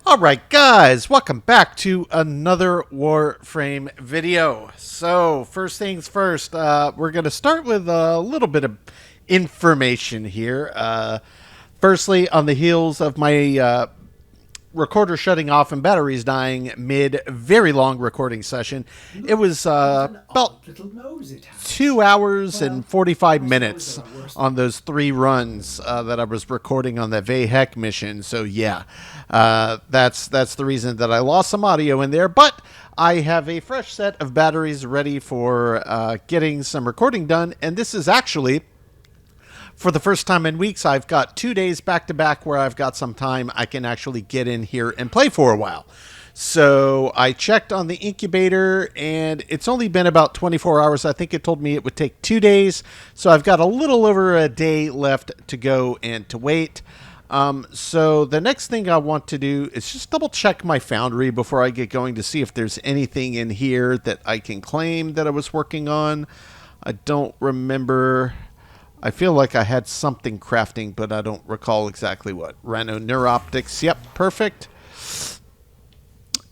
Alright guys, welcome back to another Warframe video. So, first things first, we're going to start with a little bit of information here. Firstly, on the heels of my recorder shutting off and batteries dying mid very long recording session, it was about 2 hours and 45 minutes on those 3 runs that I was recording on that Vahek mission. So yeah, that's the reason that I lost some audio in there, but I have a fresh set of batteries ready for getting some recording done, and this is actually, for the first time in weeks, I've got 2 days back-to-back where I've got some time I can actually get in here and play for a while. So I checked on the incubator, and it's only been about 24 hours. I think it told me it would take 2 days. So I've got a little over a day left to go and to wait. So the next thing I want to do is just double-check my foundry before I get going to see if there's anything in here that I can claim that I was working on. I don't remember. I feel like I had something crafting, but I don't recall exactly what. Rhino Neuroptics, yep, perfect.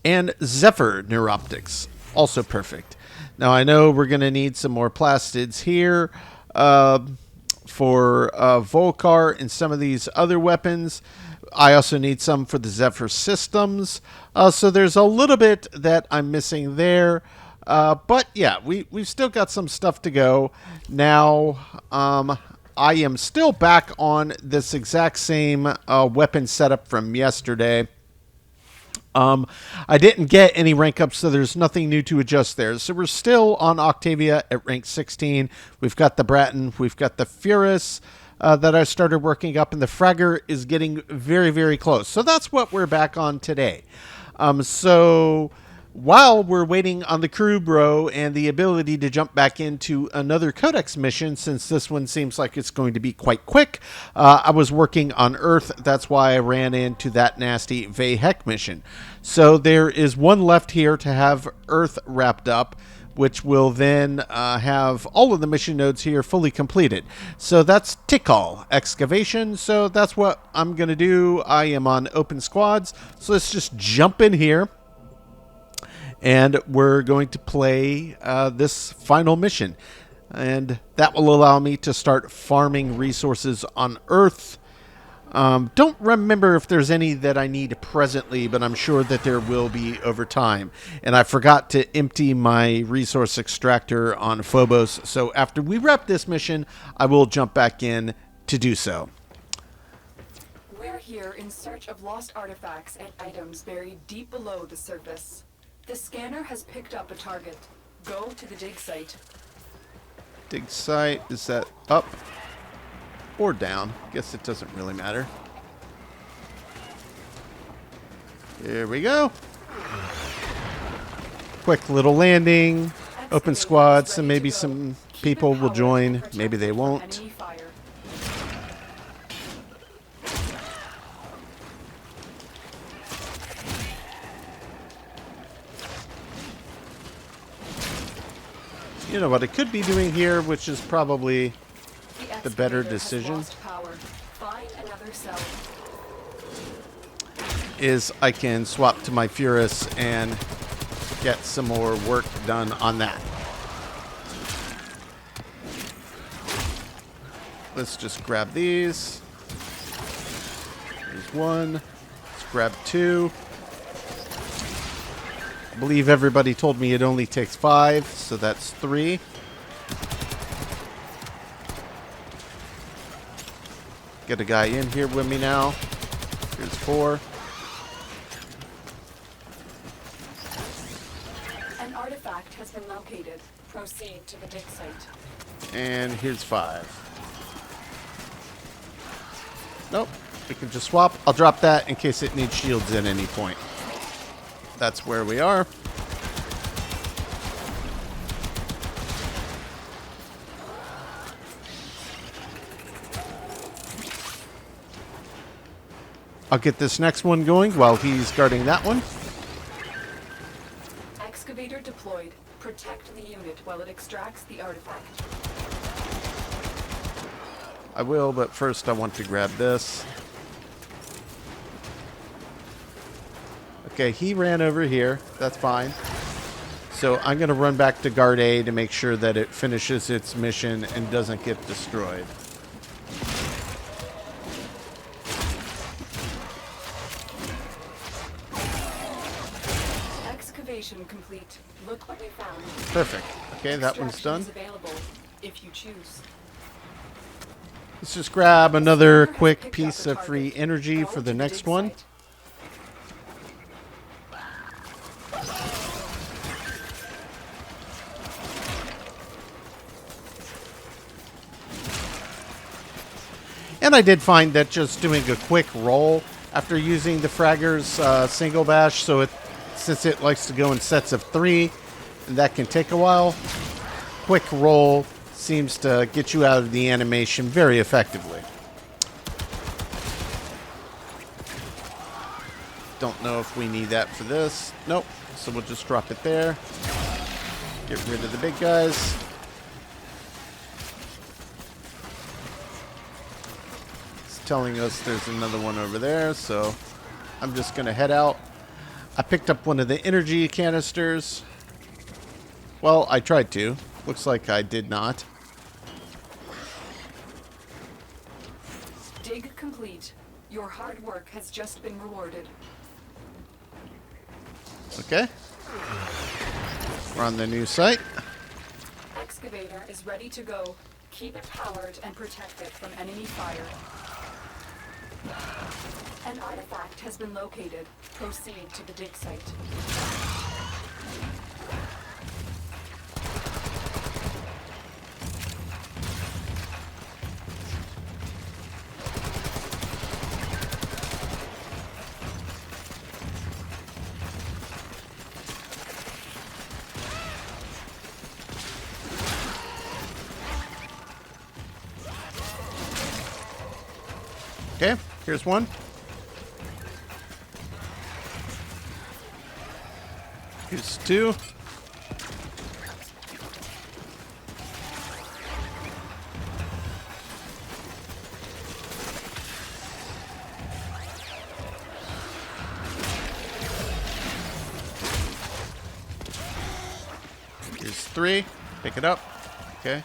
And Zephyr Neuroptics, also perfect. Now I know we're going to need some more plastids here for Volcar and some of these other weapons. I also need some for the Zephyr systems. So there's a little bit that I'm missing there. But yeah, we've still got some stuff to go. Now, I am still back on this exact same weapon setup from yesterday. I didn't get any rank ups, so there's nothing new to adjust there. So we're still on Octavia at rank 16. We've got the Bratton, we've got the Furus that I started working up, and the Fragger is getting very, very close. So that's what we're back on today. So while we're waiting on the Kubrow and the ability to jump back into another Codex mission, since this one seems like it's going to be quite quick, I was working on Earth. That's why I ran into that nasty Vahek mission. So there is one left here to have Earth wrapped up, which will then have all of the mission nodes here fully completed. So that's Tikal excavation. So that's what I'm going to do. I am on open squads. So let's just jump in here. And we're going to play this final mission. And that will allow me to start farming resources on Earth. Don't remember if there's any that I need presently, but I'm sure that there will be over time. And I forgot to empty my resource extractor on Phobos. So after we wrap this mission, I will jump back in to do so. We're here in search of lost artifacts and items buried deep below the surface. The scanner has picked up a target. Go to the dig site. Dig site, is that up or down? Guess it doesn't really matter. Here we go. Quick little landing. Open squads, and maybe some people will join. Maybe they won't. You know what I could be doing here, which is probably the better decision, is I can swap to my Furus and get some more work done on that. Let's just grab these. There's one. Let's grab 2. I believe everybody told me it only takes 5, so that's 3. Get a guy in here with me now. Here's 4. An artifact has been located. Proceed to the dig site. And here's 5. Nope, we can just swap. I'll drop that in case it needs shields at any point. That's where we are. I'll get this next one going while he's guarding that one. Excavator deployed. Protect the unit while it extracts the artifact. I will, but first I want to grab this. Okay, he ran over here. That's fine. So I'm going to run back to Guard A to make sure that it finishes its mission and doesn't get destroyed. Excavation complete. Look what we found. Perfect. Okay, that one's done. Available if you choose. Let's just grab another quick piece of free energy for the next one. And I did find that just doing a quick roll after using the Fragger's single bash, so since it likes to go in sets of 3, and that can take a while, quick roll seems to get you out of the animation very effectively. Don't know if we need that for this. Nope. So we'll just drop it there. Get rid of the big guys. Telling us there's another one over there, so I'm just gonna head out. I picked up one of the energy canisters. Well, I tried to. Looks like I did not. Dig complete. Your hard work has just been rewarded. Okay. We're on the new site. Excavator is ready to go. Keep it powered and protect it from enemy fire. An artifact has been located. Proceed to the dig site. Okay, here's one. Here's 2. Here's 3. Pick it up. Okay.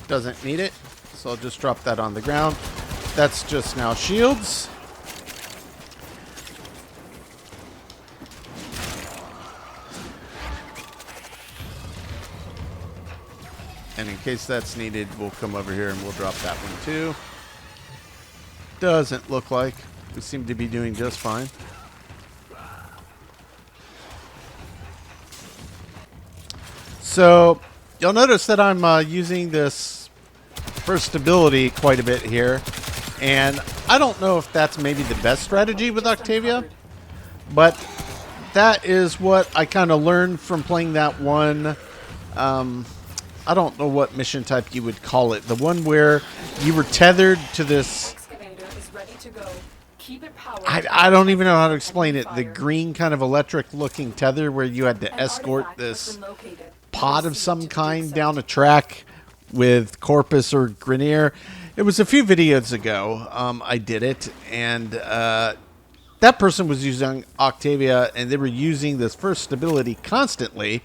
Doesn't need it, so I'll just drop that on the ground. That's just now shields. And in case that's needed, we'll come over here and we'll drop that one too. Doesn't look like. We seem to be doing just fine. So you'll notice that I'm using this first ability quite a bit here. And I don't know if that's maybe the best strategy with Octavia, but that is what I kind of learned from playing that one. I don't know what mission type you would call it. The one where you were tethered to this... I don't even know how to explain it. The green kind of electric looking tether where you had to escort this pod of some kind down a track with Corpus or Grenier. It was a few videos ago I did it, and that person was using Octavia, and they were using this first ability constantly,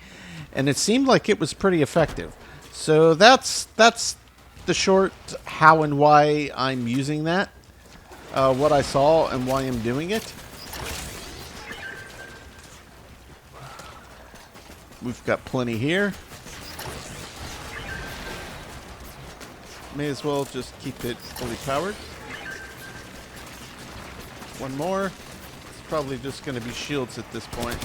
and it seemed like it was pretty effective. So that's the short how and why I'm using that, what I saw and why I'm doing it. We've got plenty here. May as well just keep it fully powered. One more. It's probably just going to be shields at this point.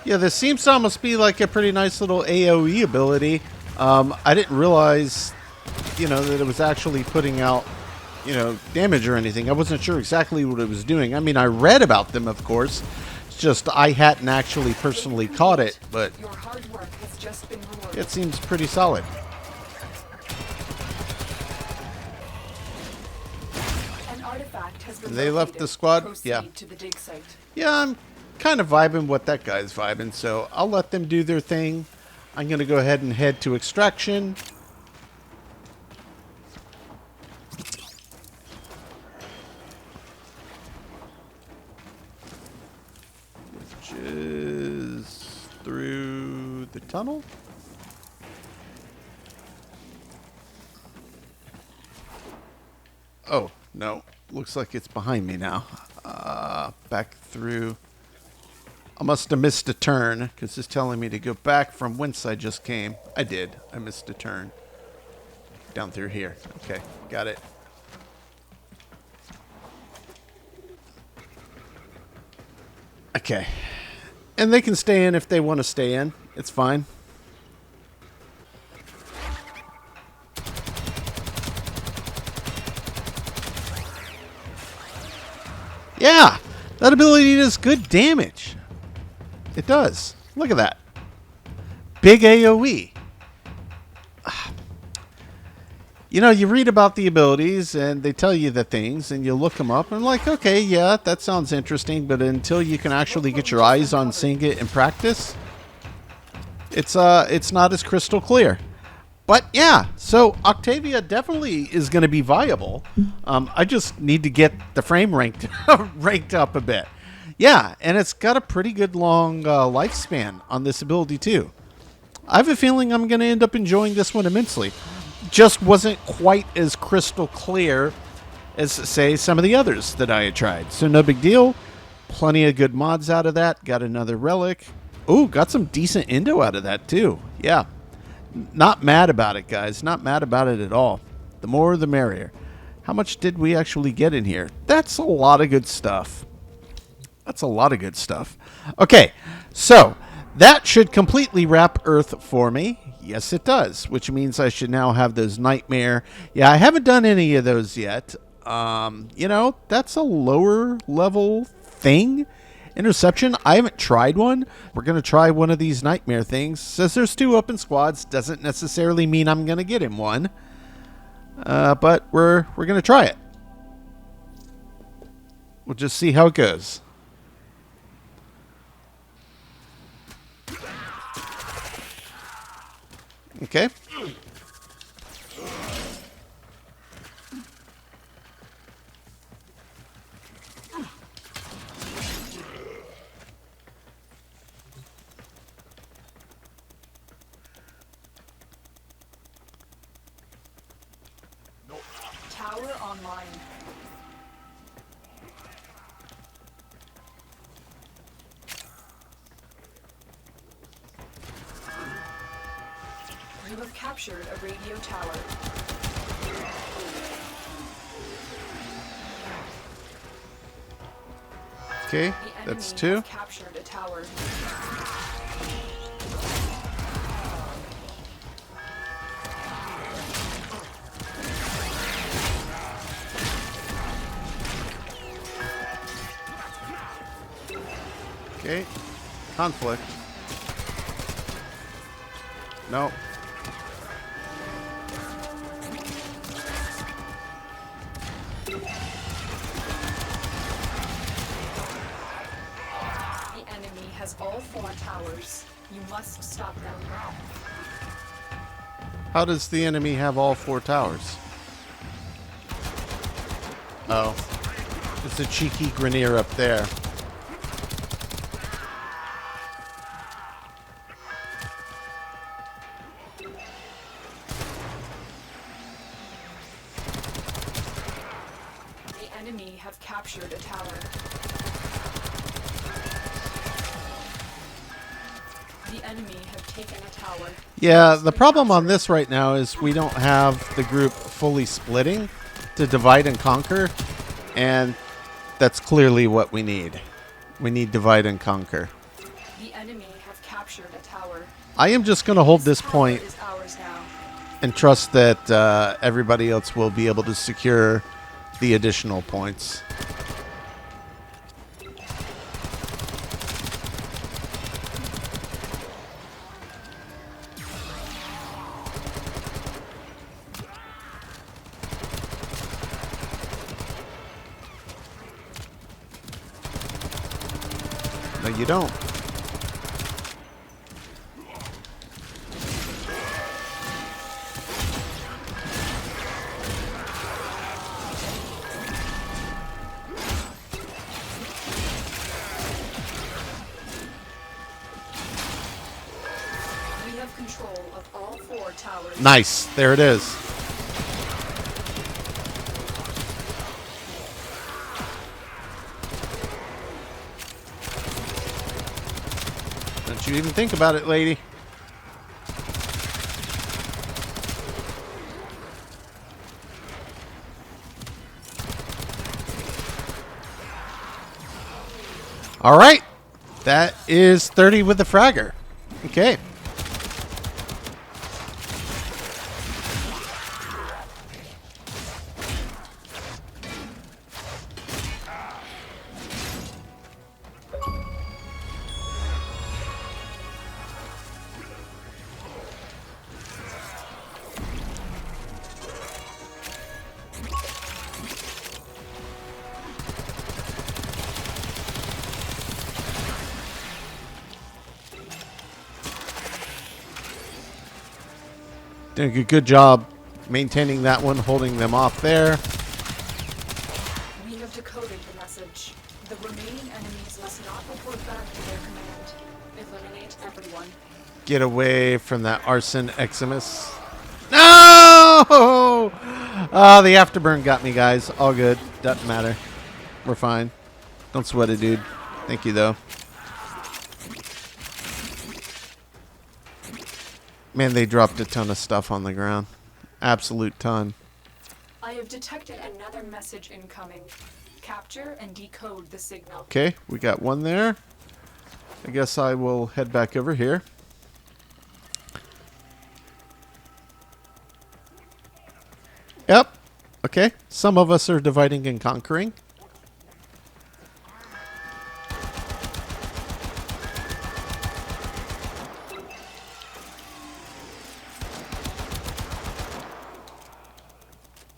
Yeah, this seems to almost be like a pretty nice little AoE ability. I didn't realize, that it was actually putting out you know, damage or anything. I wasn't sure exactly what it was doing. I mean, I read about them, of course. It's just I hadn't actually personally caught it, but Your hard work has just been rewarded. it seems pretty solid. An artifact has been They left located. the squad? Proceed Yeah. to the dig site. Yeah, I'm kind of vibing what that guy's vibing, so I'll let them do their thing. I'm going to go ahead and head to extraction. Which is through the tunnel. Oh, no. Looks like it's behind me now. Back through. I must have missed a turn because it's telling me to go back from whence I just came. I did. I missed a turn. Down through here. Okay, got it. Okay. And they can stay in if they want to stay in. It's fine. Yeah, that ability does good damage. It does. Look at that. Big AoE. You know, you read about the abilities and they tell you the things and you look them up and like, okay, yeah, that sounds interesting, but until you can actually get your eyes on seeing it in practice, it's not as crystal clear. But yeah, so Octavia definitely is going to be viable. I just need to get the frame ranked up a bit. Yeah, and it's got a pretty good long lifespan on this ability too. I have a feeling I'm going to end up enjoying this one immensely. Just wasn't quite as crystal clear as, say, some of the others that I had tried. So no big deal. Plenty of good mods out of that. Got another relic. Ooh, got some decent Indo out of that too. Yeah. Not mad about it, guys. Not mad about it at all. The more, the merrier. How much did we actually get in here? That's a lot of good stuff. That's a lot of good stuff. Okay, so that should completely wrap Earth for me. Yes, it does, which means I should now have those nightmare. Yeah, I haven't done any of those yet. You know, that's a lower level thing. Interception, I haven't tried one. We're going to try one of these nightmare things. Says there's 2 open squads. Doesn't necessarily mean I'm going to get him one. But we're going to try it. We'll just see how it goes. Okay. Tower online. You have captured a radio tower. Okay, The that's enemy 2. has captured a tower. Okay, conflict. No. The enemy has all 4 towers. You must stop them. How does the enemy have all 4 towers? Oh. It's a cheeky Grenier up there. The enemy have captured a tower. The enemy have taken a tower. Yeah, the problem on this right now is we don't have the group fully splitting to divide and conquer, and that's clearly what we need. We need divide and conquer. The enemy have captured a tower. I am just going to hold this Tower point is ours now. and trust that everybody else will be able to secure the additional points. No, you don't. We have control of all 4 towers. Nice. There it is. Don't you even think about it, lady. All right. That is 30 with the fragger. Okay. Doing a good job maintaining that one, holding them off there. We have decoded the message. The remaining enemies must not report back to their command. Eliminate everyone. Get away from that arson Eximus. No! The afterburn got me, guys. All good. Doesn't matter. We're fine. Don't sweat it, dude. Thank you, though. Man, they dropped a ton of stuff on the ground. Absolute ton. I have detected another message incoming. Capture and decode the signal. Okay, we got one there. I guess I will head back over here. Yep. Okay. Some of us are dividing and conquering.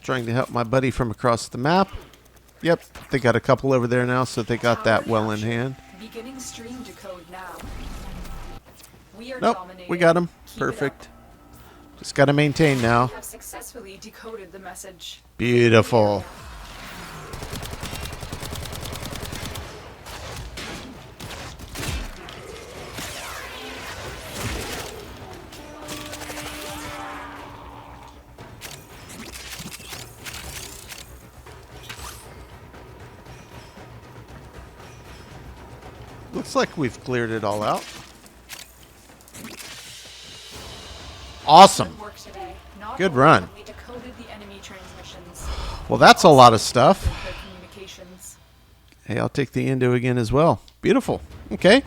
Trying to help my buddy from across the map. Yep, they got a couple over there now, so they got that well in hand. Beginning stream decode now. We are Nope, dominating. we got him. Keep it Perfect. up. Just got to maintain now. We have successfully decoded the message. Beautiful. Looks like we've cleared it all out. Awesome. Good work today. Not Good only run. have we decoded the enemy transmissions. Well, that's a lot of stuff. Their communications. Hey, I'll take the Indo again as well. Beautiful. Okay.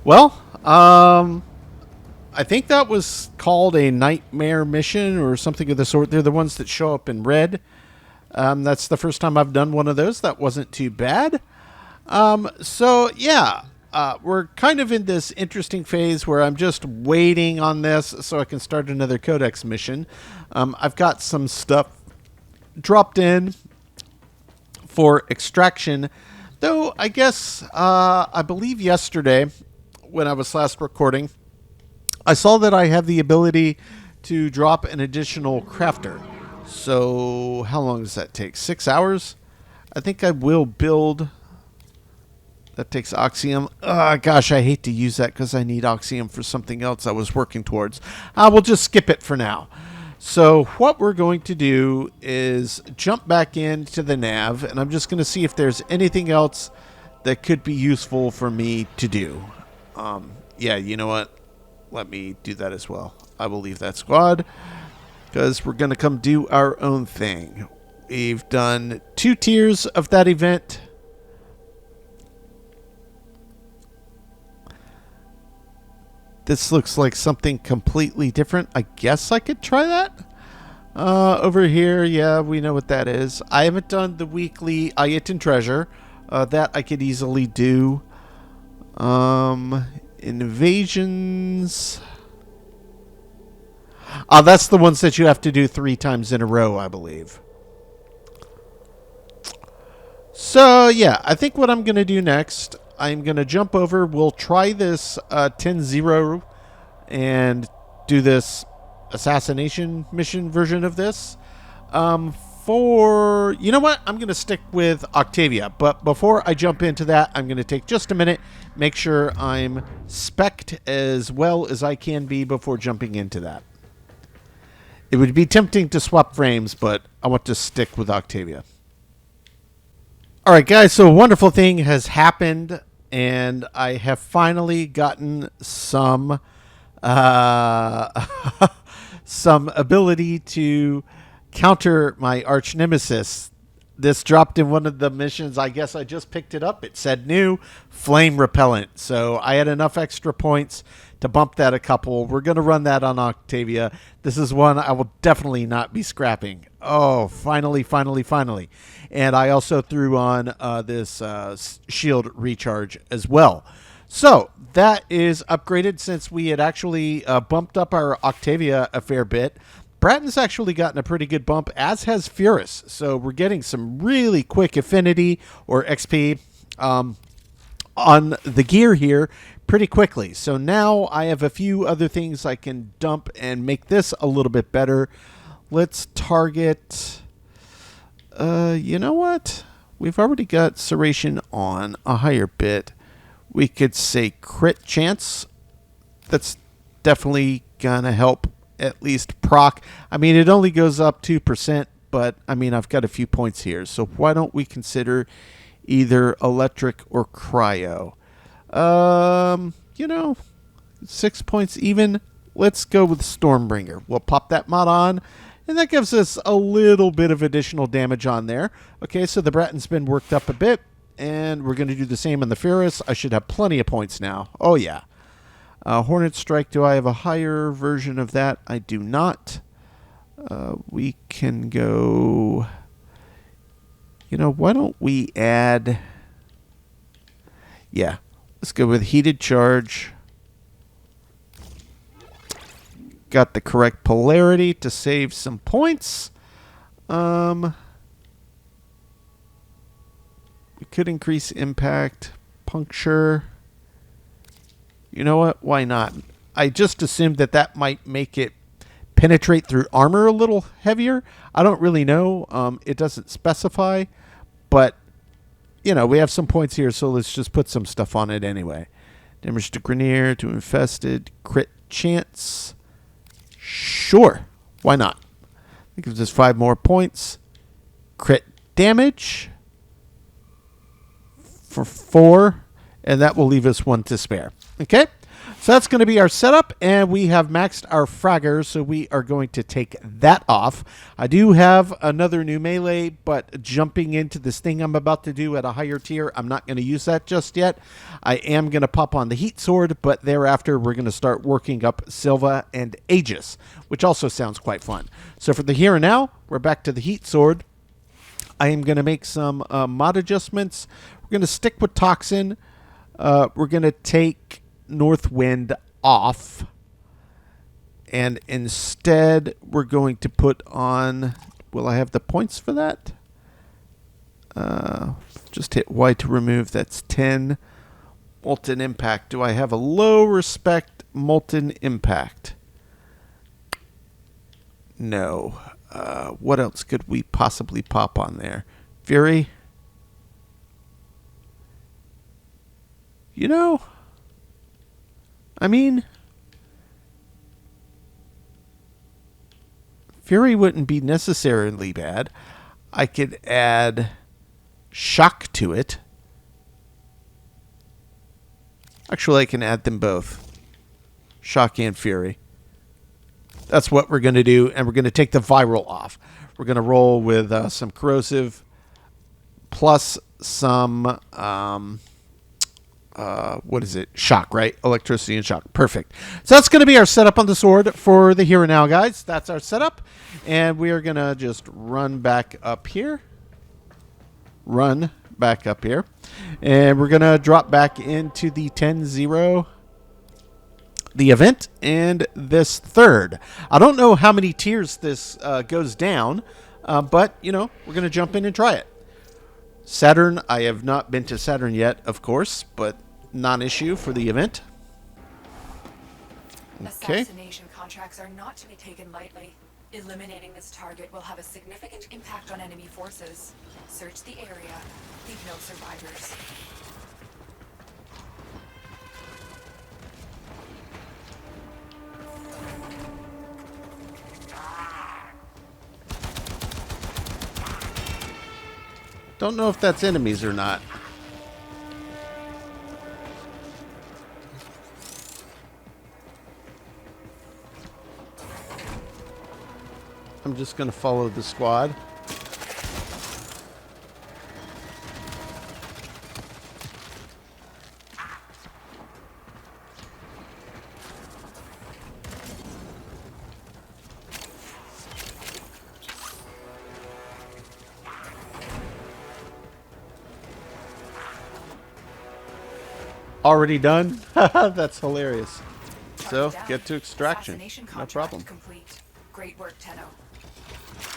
Well, I think that was called a nightmare mission or something of the sort. They're the ones that show up in red. That's the first time I've done one of those. That wasn't too bad. So, yeah. We're kind of in this interesting phase where I'm just waiting on this so I can start another Codex mission. I've got some stuff dropped in for extraction, though I guess I believe yesterday when I was last recording, I saw that I have the ability to drop an additional crafter. So how long does that take? 6 hours? I think I will build... That takes Oxium. Gosh, I hate to use that because I need Oxium for something else I was working towards. We'll just skip it for now. So what we're going to do is jump back into the nav, and I'm just going to see if there's anything else that could be useful for me to do. Yeah, you know what? Let me do that as well. I will leave that squad because we're going to come do our own thing. We've done 2 tiers of that event. This looks like something completely different. I guess I could try that. Over here, yeah, we know what that is. I haven't done the weekly Ayatin treasure. That I could easily do. Invasions. That's the ones that you have to do 3 times in a row, I believe. So, yeah, I think what I'm going to do next, I'm going to jump over. We'll try this 10-0 and do this assassination mission version of this. You know what? I'm going to stick with Octavia. But before I jump into that, I'm going to take just a minute, make sure I'm spec'd as well as I can be before jumping into that. It would be tempting to swap frames, but I want to stick with Octavia. All right, guys, so a wonderful thing has happened, and I have finally gotten some some ability to counter my arch nemesis. This dropped in one of the missions. I guess I just picked it up. It said new flame repellent. So I had enough extra points to bump that a couple. We're going to run that on Octavia. This is one I will definitely not be scrapping. Oh, finally, finally, finally. And I also threw on this shield recharge as well. So that is upgraded since we had actually bumped up our Octavia a fair bit. Bratton's actually gotten a pretty good bump, as has Furus. So we're getting some really quick affinity or XP on the gear here pretty quickly. So now I have a few other things I can dump and make this a little bit better. Let's target... you know what? We've already got Serration on a higher bit. We could say crit chance. That's definitely going to help at least proc. I mean, it only goes up 2%, but I mean, I've got a few points here. So why don't we consider either electric or cryo? You know, 6 points even. Let's go with Stormbringer. We'll pop that mod on, and that gives us a little bit of additional damage on there. Okay, so the Bratton's been worked up a bit, and we're going to do the same on the Furus. I should have plenty of points now. Oh, yeah. Hornet Strike, do I have a higher version of that? I do not. We can go... You know, why don't we add... Yeah, let's go with Heated Charge. Got the correct polarity to save some points. We could increase impact. Puncture. You know what? Why not? I just assumed that that might make it penetrate through armor a little heavier. I don't really know. It doesn't specify. But, you know, we have some points here, so let's just put some stuff on it anyway. Damage to Grenier, to Infested, crit chance. Sure. Why not? That gives us 5 more points. Crit damage for 4, and that will leave us 1 to spare. Okay? So that's going to be our setup, and we have maxed our fragger, so we are going to take that off. I do have another new melee, but jumping into this thing I'm about to do at a higher tier, I'm not going to use that just yet. I am going to pop on the Heat Sword, but thereafter we're going to start working up Silva and Aegis, which also sounds quite fun. So for the here and now, we're back to the Heat Sword. I am going to make some mod adjustments. We're going to stick with Toxin. We're going to take North Wind off, and instead we're going to put on, will I have the points for that? Just hit Y to remove. That's 10. Molten Impact. Do I have a low respect Molten Impact? No. What else could we possibly pop on there? Fury? You know, I mean, Fury wouldn't be necessarily bad. I could add Shock to it. Actually, I can add them both. Shock and Fury. That's what we're going to do, and we're going to take the Viral off. We're going to roll with some Corrosive plus some what is it? Shock, right? Electricity and shock. Perfect. So that's going to be our setup on the sword for the here and now, guys. That's our setup. And we are going to just run back up here. Run back up here. And we're going to drop back into the 10-0, the event, and this third. I don't know how many tiers this goes down, but, you know, we're going to jump in and try it. Saturn, I have not been to Saturn yet, of course, but non-issue for the event. Okay. Assassination contracts are not to be taken lightly. Eliminating this target will have a significant impact on enemy forces. Search the area. Leave no survivors. Don't know if that's enemies or not. I'm just going to follow the squad. Already done? That's hilarious. So, get to extraction. No problem. Complete. Great work, Tenno.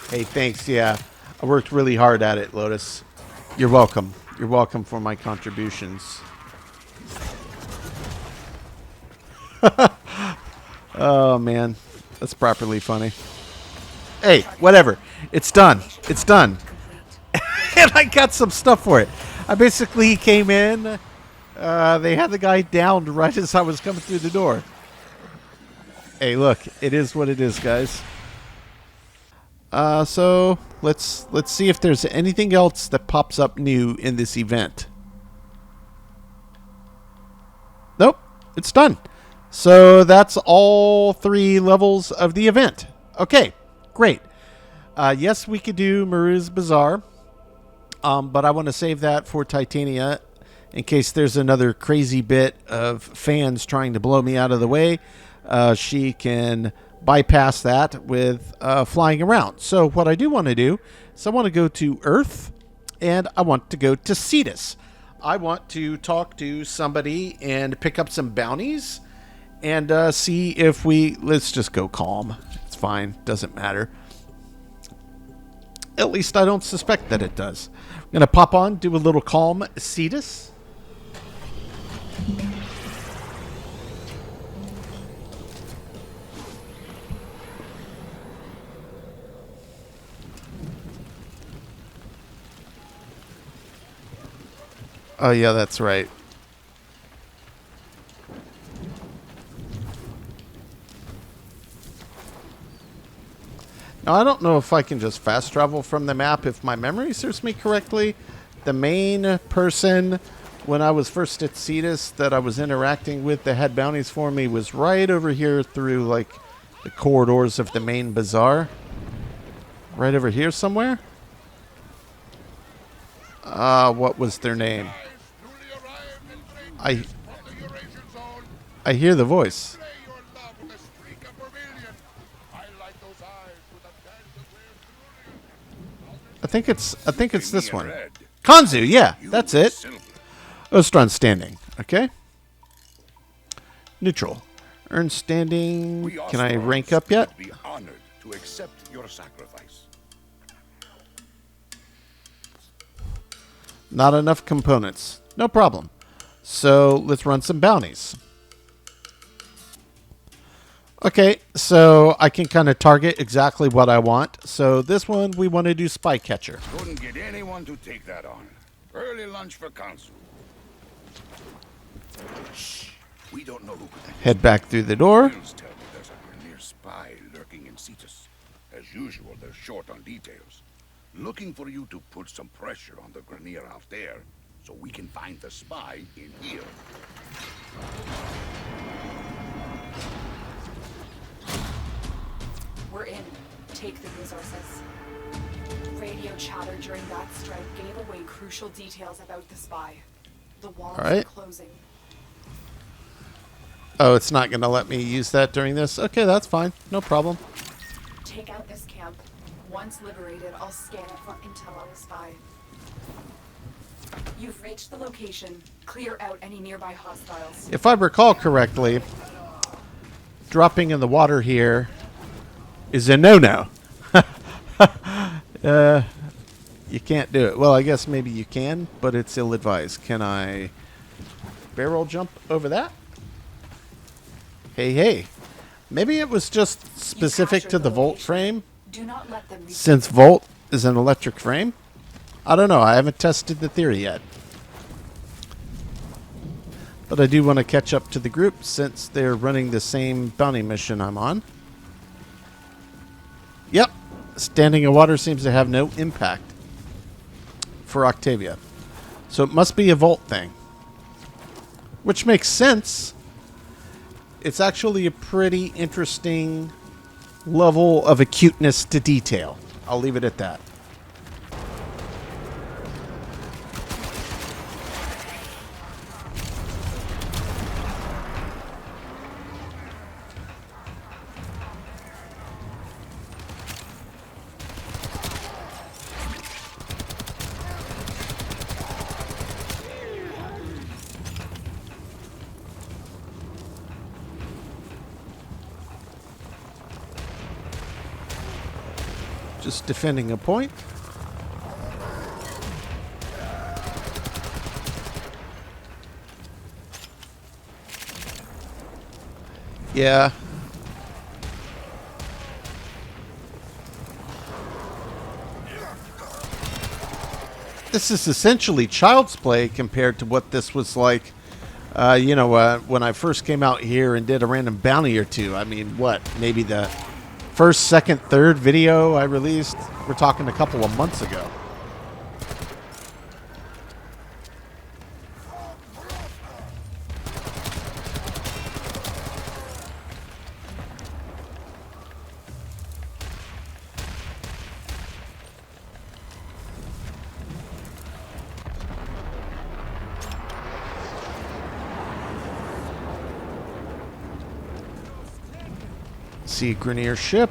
Hey, thanks. Yeah, I worked really hard at it, Lotus. You're welcome. You're welcome for my contributions. Oh, man. That's properly funny. Hey, whatever. It's done. It's done. And I got some stuff for it. I basically came in. They had the guy downed right as I was coming through the door. Hey, look. It is what it is, guys. So let's see if there's anything else that pops up new in this event. Nope, it's done. So that's all 3 levels of the event. Okay, great. Yes, we could do Maru's Bazaar, but I want to save that for Titania in case there's another crazy bit of fans trying to blow me out of the way. She can bypass that with flying around. So what I do want to do is I want to go to Earth, and I want to go to Cetus. I want to talk to somebody and pick up some bounties and see if we... Let's just go calm. It's fine. Doesn't matter. At least I don't suspect that it does. I'm going to pop on, do a little calm Cetus. Oh, yeah, that's right. Now, I don't know if I can just fast travel from the map. If my memory serves me correctly, the main person, when I was first at Cetus, that I was interacting with that had bounties for me was right over here through, like, the corridors of the main bazaar. Right over here somewhere? What was their name? I hear the voice. I think it's this one. Konzu, yeah, that's it. Ostron standing. Okay. Neutral. Earn standing. Can I rank up yet? Be honored to accept your sacrifice. Not enough components. No problem. So let's run some bounties. Okay, so I can kind of target exactly what I want. So this one, we want to do Spy Catcher. Couldn't get anyone to take that on. Early lunch for Konzu. Shh. We don't know who could Head back through the door. Tell me there's a Grenier spy lurking in Cetus. As usual, they're short on details. Looking for you to put some pressure on the Grenier out there, so we can find the spy in here. We're in. Take the resources. Radio chatter during that strike gave away crucial details about the spy. The walls All right. are closing. Oh, it's not going to let me use that during this? Okay, that's fine. No problem. Take out this camp. Once liberated, I'll scan it for intel on the spy. You've reached the location. Clear out any nearby hostiles. If I recall correctly, dropping in the water here is a no-no. You can't do it. Well, I guess maybe you can, but it's ill-advised. Can I barrel jump over that? Hey, hey. Maybe it was just specific to the Volt frame, Do not let them reach. since Volt is an electric frame. I don't know. I haven't tested the theory yet. But I do want to catch up to the group since they're running the same bounty mission I'm on. Yep. Standing in water seems to have no impact for Octavia. So it must be a Volt thing. Which makes sense. It's actually a pretty interesting level of acuteness to detail. I'll leave it at that. Just defending a point. Yeah. This is essentially child's play compared to what this was like, when I first came out here and did a random bounty or two. I mean, what? Maybe the first, second, third video I released, we're talking a couple of months ago. See a Grenier ship.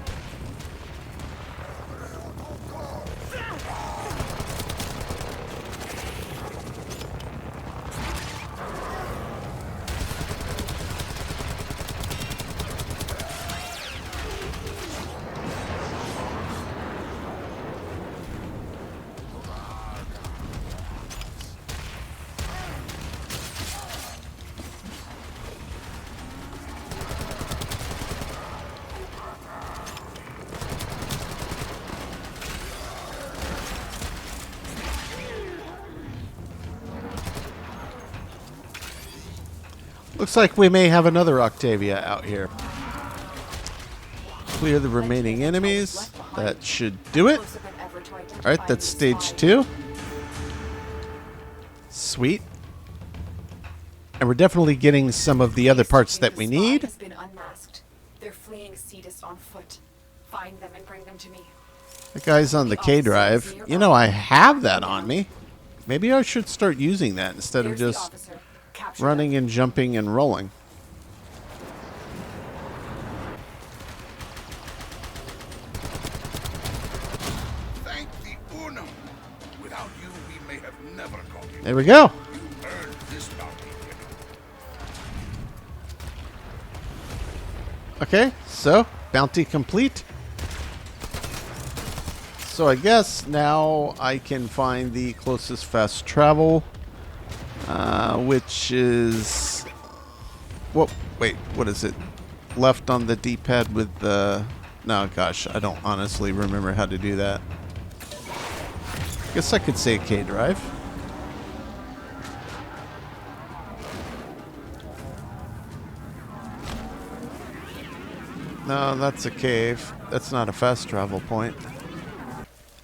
Looks like we may have another Octavia out here. Clear the remaining enemies. That should do it. Alright, that's stage 2. Sweet. And we're definitely getting some of the other parts that we need. Has been unmasked. They're fleeing Cetus on foot. Find them and bring them to me. The guy's on the K drive. You know, I have that on me. Maybe I should start using that instead of There's the just officer. Capture running them. and jumping and rolling. Thank the Uno. Without you, we may have never caught him. There we go. You earned this bounty, Timmy. Okay, so bounty complete. So I guess now I can find the closest fast travel, which is... Whoa, wait, what is it? Left on the D-pad with the... No, gosh, I don't honestly remember how to do that. Guess I could say K drive. No, that's a cave. That's not a fast travel point.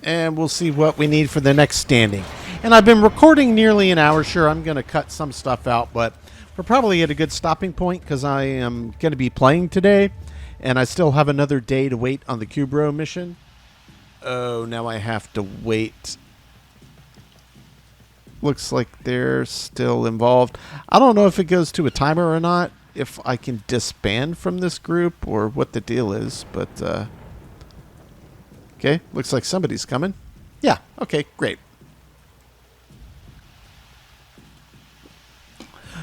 And we'll see what we need for the next standing. And I've been recording nearly an hour. Sure, I'm going to cut some stuff out, but we're probably at a good stopping point because I am going to be playing today, and I still have another day to wait on the Kubrow mission. Oh, now I have to wait looks like they're still involved. I don't know if it goes to a timer or not, if I can disband from this group or what the deal is, but okay, looks like somebody's coming. Yeah, okay, great.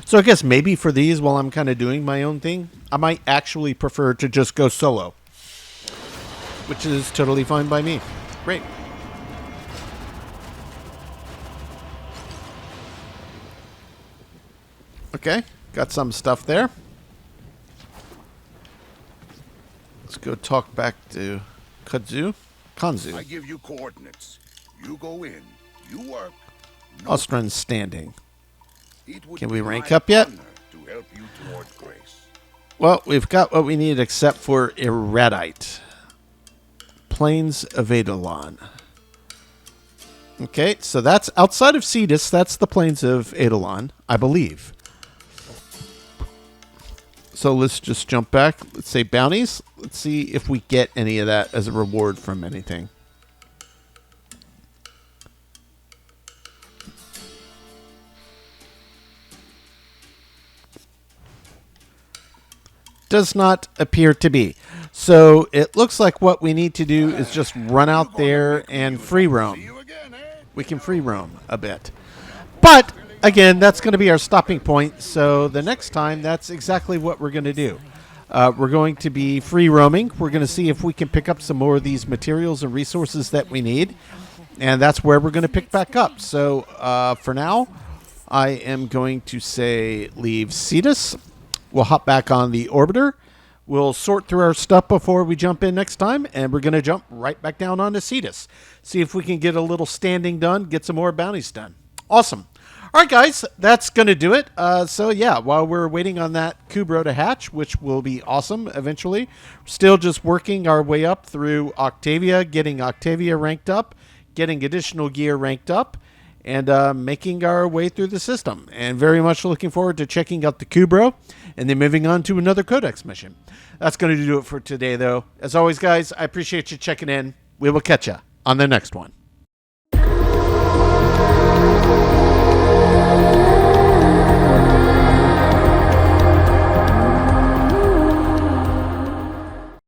So I guess maybe for these, while I'm kind of doing my own thing, I might actually prefer to just go solo, which is totally fine by me. Great. Okay, got some stuff there. Let's go talk back to Konzu. I give you coordinates. You go in. You work. Austrans standing. It Can we rank up yet? To help you toward grace. Well, we've got what we need except for Erudite. Plains of Eidolon. Okay, so that's outside of Cetus. That's the Plains of Eidolon, I believe. So let's just jump back. Let's say bounties. Let's see if we get any of that as a reward from anything. Does not appear to be. So it looks like what we need to do is just run out there and free roam. We can free roam a bit. But again, that's going to be our stopping point. So the next time, that's exactly what we're going to do. We're going to be free roaming. We're going to see if we can pick up some more of these materials and resources that we need. And that's where we're going to pick back up. So for now, I am going to say leave Cetus. We'll hop back on the orbiter. We'll sort through our stuff before we jump in next time. And we're going to jump right back down onto Cetus. See if we can get a little standing done, get some more bounties done. Awesome. All right, guys, that's going to do it. So, yeah, while we're waiting on that Kubrow to hatch, which will be awesome eventually, still just working our way up through Octavia, getting Octavia ranked up, getting additional gear ranked up, and making our way through the system. And very much looking forward to checking out the Kubrow and then moving on to another Codex mission. That's going to do it for today, though. As always, guys, I appreciate you checking in. We will catch you on the next one.